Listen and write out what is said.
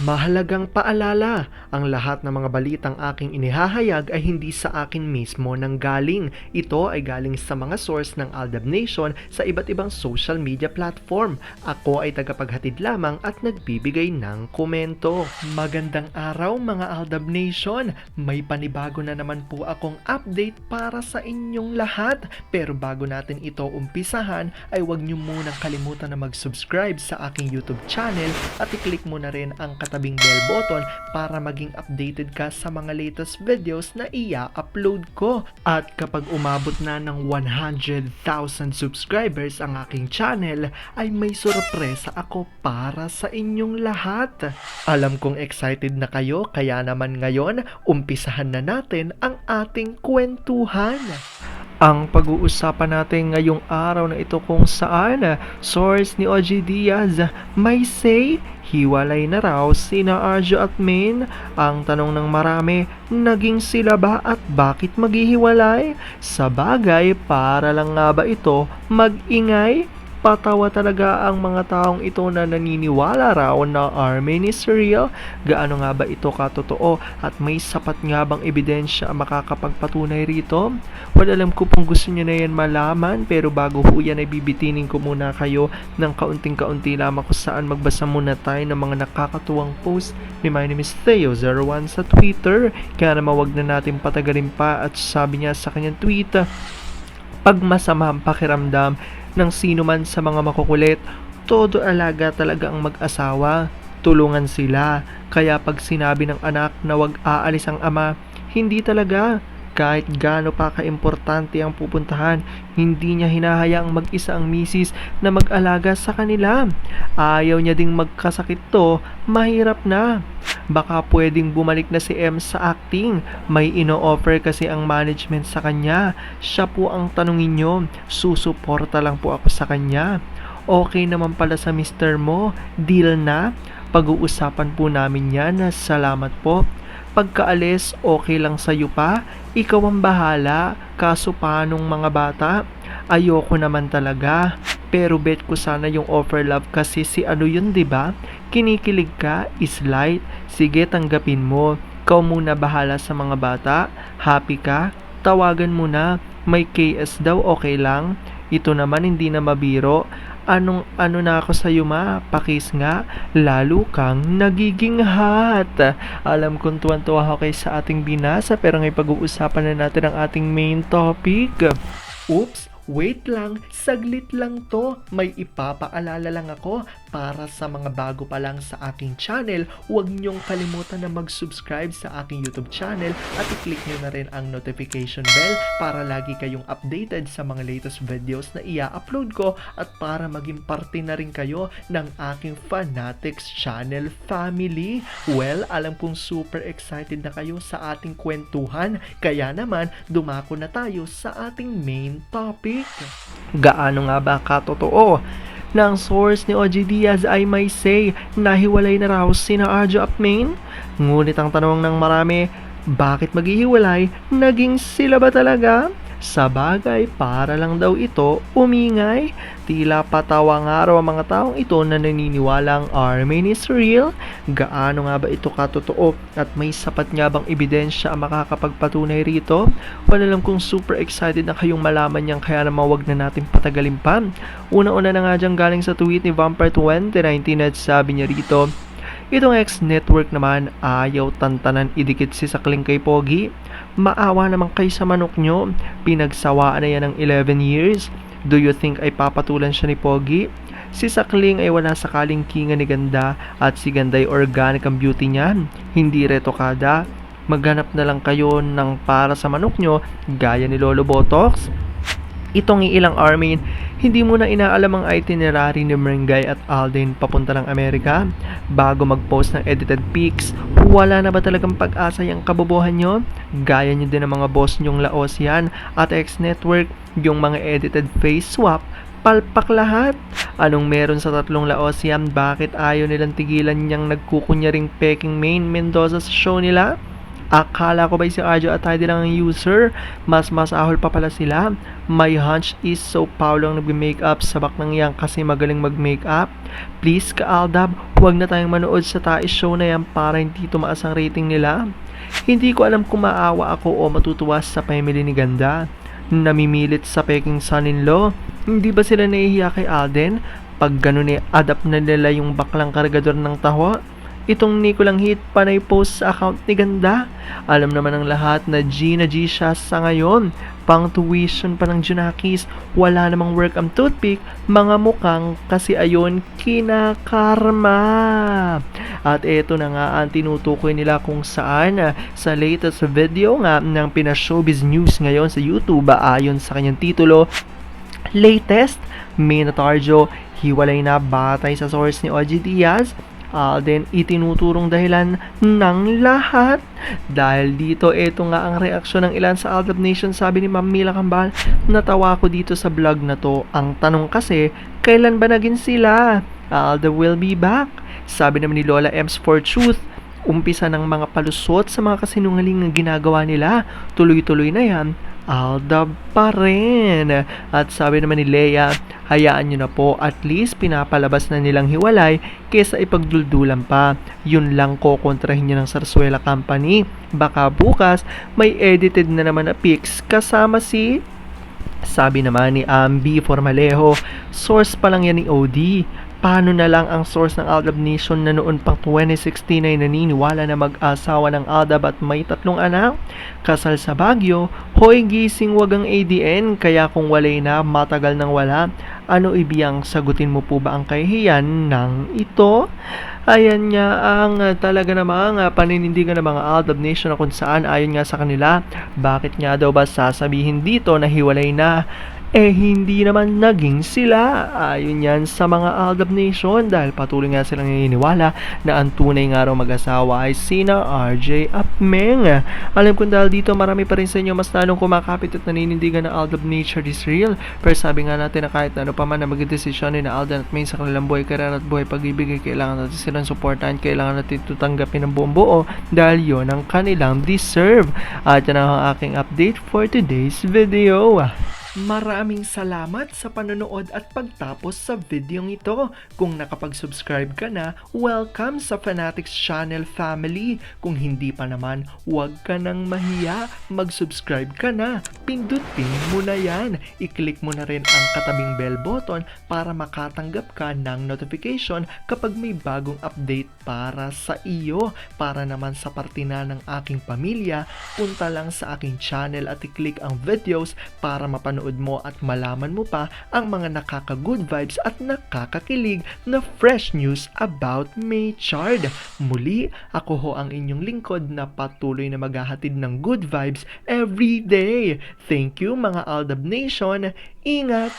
Mahalagang paalala, ang lahat ng mga balitang aking inihahayag ay hindi sa akin mismo nanggaling. Ito ay galing sa mga source ng Aldab Nation sa iba't ibang social media platform. Ako ay tagapaghatid lamang at nagbibigay ng komento. Magandang araw mga Aldab Nation! May panibago na naman po akong update para sa inyong lahat. Pero bago natin ito umpisahan ay huwag niyo munang kalimutan na mag-subscribe sa aking YouTube channel at i-click mo na rin ang katabing bell button para maging updated ka sa mga latest videos na ia-upload ko. At kapag umabot na ng 100,000 subscribers ang aking channel, ay may sorpresa ako para sa inyong lahat. Alam kong excited na kayo, kaya naman ngayon, umpisahan na natin ang ating kwentuhan. Ang pag-uusapan natin ngayong araw na ito kung saan source ni OG Diaz may say hiwalay na raw sina Arjo at Main. Ang tanong ng marami, naging sila ba at bakit maghihiwalay? Sa bagay, para lang nga ba ito mag-ingay? Patawa talaga ang mga taong ito na naniniwala raw na Armin is real. Gaano nga ba ito katotoo at may sapat nga bang ebidensya ang makakapagpatunay rito? Well, alam ko pong gusto nyo na yan malaman, pero bago ho yan ay bibitinin ko muna kayo ng kaunting-kaunti lamang kung saan magbasa muna tayo ng mga nakakatuwang post ni My Name is Theo01 sa Twitter. Kaya naman wag na natin patagalin pa at sabi niya sa kanyang tweet, pag masama ang pakiramdam ng sino man sa mga makukulit, todo alaga talaga ang mag-asawa. Tulungan sila. Kaya pag sinabi ng anak na wag aalis ang ama, hindi talaga. Kahit gaano pa kaimportante ang pupuntahan, hindi niya hinahayaang mag-isa ang misis na mag-alaga sa kanila. Ayaw niya ding magkasakit to, mahirap na. Baka pwedeng bumalik na si M sa acting. May ino-offer kasi ang management sa kanya. Siya po ang tanungin nyo. Susuporta lang po ako sa kanya. Okay naman pala sa mister mo. Deal na? Pag-uusapan po namin yan. Salamat po. Pagkaalis, okay lang sa'yo pa? Ikaw ang bahala. Kaso paanong mga bata? Ayoko naman talaga. Pero bet ko sana yung offer love kasi si ano yun, diba? Kinikilig ka, is light. Sige, tanggapin mo. Ikaw muna bahala sa mga bata. Happy ka? Tawagan mo na. May KS daw, okay lang. Ito naman hindi na mabiro. Ano na ako sa'yo ma? Pakis nga. Lalo kang nagiging hot. Alam kong tuwan-tuwa ako kay sa ating binasa, pero ngayon pag-uusapan na natin ang ating main topic. Oops! Wait lang, saglit lang to. May ipapaalala lang ako para sa mga bago pa lang sa aking channel. Huwag niyong kalimutan na mag-subscribe sa aking YouTube channel at i-click niyo na rin ang notification bell para lagi kayong updated sa mga latest videos na ia-upload ko at para maging parte na rin kayo ng aking Fanatics channel family. Well, alam kong super excited na kayo sa ating kwentuhan, kaya naman dumako na tayo sa ating main topic. Gaano nga ba katotoo na ang source ni OG Diaz ay may say na hiwalay na raw sina Arjo at Main? Ngunit ang tanong ng marami, bakit maghihiwalay? Naging sila ba talaga? Sa bagay, para lang daw ito umingay. Tila patawa nga raw ang mga taong ito na naniniwalang Armin is real. Gaano nga ba ito katotoo at may sapat nga bang ebidensya ang makakapagpatunay rito? Wala lang kung super excited na kayong malaman yan, kaya naman wag na natin patagalin pa. Una-una na nga dyan galing sa tweet ni Vampire 2019 at sabi niya rito, itong ex-network naman ayaw tantanan idikit si Sakling kay Pogi. Maawa naman kay sa manok nyo. Pinagsawaan na yan ng 11 years. Do you think ay papatulan siya ni Pogi? Si Sakling ay wala sakaling kinga ni Ganda at si Ganda ay organic ang beauty niyan. Hindi retokada. Maghanap na lang kayo ng para sa manok nyo gaya ni Lolo Botox. Itong ilang Armin, hindi mo na inaalam ang itinerary ni Mengay at Alden papunta ng Amerika. Bago mag-post ng edited pics, wala na ba talagang pag-asa yung kabobohan nyo? Gaya nyo din ang mga boss nyong Laosian at X-Network, yung mga edited face swap, palpak lahat. Anong meron sa tatlong Laosian? Bakit ayaw nilang tigilan niyang nagkukunyaring peking Main Mendoza sa show nila? Akala ko ba si Arjo at Heidi lang ang user? Mas masahol pa pala sila. My hunch is so Paolo ang nag-makeup sa baknang yan kasi magaling mag-makeup. Please ka-Aldab, huwag na tayong manood sa Tais show na yan para hindi tumaas ang rating nila. Hindi ko alam kung maawa ako o matutuwa sa family ni Ganda. Namimilit sa peking son-in-law. Hindi ba sila nahihiya kay Alden? Pag ganun adapt na nila yung baklang kargador ng taho. Itong Nico lang hit panay post sa account ni Ganda. Alam naman ng lahat na G na G siya sa ngayon. Pang tuition pa ng Junakis, wala namang work ang toothpick, mga mukhang kasi ayon kinakarma. At eto na nga ang tinutukoy nila kung saan sa latest video nga ng Pinashowbiz News ngayon sa YouTube ayon sa kanyang titulo, latest, Minotauro, hiwalay na batay sa source ni OG Diaz. Alden itinuturong dahilan ng lahat. Dahil dito, eto nga ang reaksyon ng ilan sa Aldab Nation. Sabi ni Ma'am Mila Kambal, natawa ko dito sa vlog na to. Ang tanong kasi, kailan ba naging sila? Aldab will be back. Sabi naman ni Lola Ems for Truth, umpisa ng mga palusot sa mga kasinungaling na ginagawa nila. Tuloy-tuloy na yan, Aldab pa rin. At sabi naman ni Leia, hayaan nyo na po, at least pinapalabas na nilang hiwalay kesa ipagduldulan pa. Yun lang kokontrahin nyo ng Sarsuela Company. Baka bukas may edited na naman na pics kasama si... Sabi naman ni Ambi Formalejo, source pa lang yan ni OD. Paano na lang ang source ng Aldab Nation na noon pang 2016 ay naniniwala na mag-asawa ng Aldab at may 3 anak? Kasal sa Baguio, hoy gising wag ang ADN, kaya kung walay na, matagal nang wala. Ano ibiyang sagutin mo po ba ang kahihiyan ng ito? Ayan nga ang talaga namang paninindigan ng mga Aldab Nation na kung saan ayon nga sa kanila, bakit nga daw ba sasabihin dito na hiwalay na? Hindi naman naging sila. Ayon yan sa mga Aldab Nation dahil patuloy nga silang naniniwala na ang tunay nga raw mag-asawa ay sina RJ at Meng. Alam ko dahil dito marami pa rin sa inyo mas lalong kumakapit at naninindigan na Aldab Nature is real. Pero sabi nga natin na kahit ano pa man na magdesisyon ni na Alden at Meng sa kanilang buhay, karera at buhay pag-ibig, kailangan natin silang supportahan, kailangan natin tutanggapin ng buong buo dahil yon ang kanilang deserve. At yan ang aking update for today's video. Maraming salamat sa panonood at pagtapos sa videong ito. Kung nakapag-subscribe ka na, welcome sa Fanatics Channel family. Kung hindi pa naman, huwag ka nang mahiya. Mag-subscribe ka na. Pindutin mo na yan. I-click mo na rin ang katabing bell button para makatanggap ka ng notification kapag may bagong update para sa iyo. Para naman sa parte na ng aking pamilya, punta lang sa aking channel at i-click ang videos para mapanood mo at malaman mo pa ang mga nakaka-good vibes at nakakakilig na fresh news about Maychard. Muli, ako ho ang inyong lingkod na patuloy na maghahatid ng good vibes every day. Thank you mga Aldab Nation. Ingat!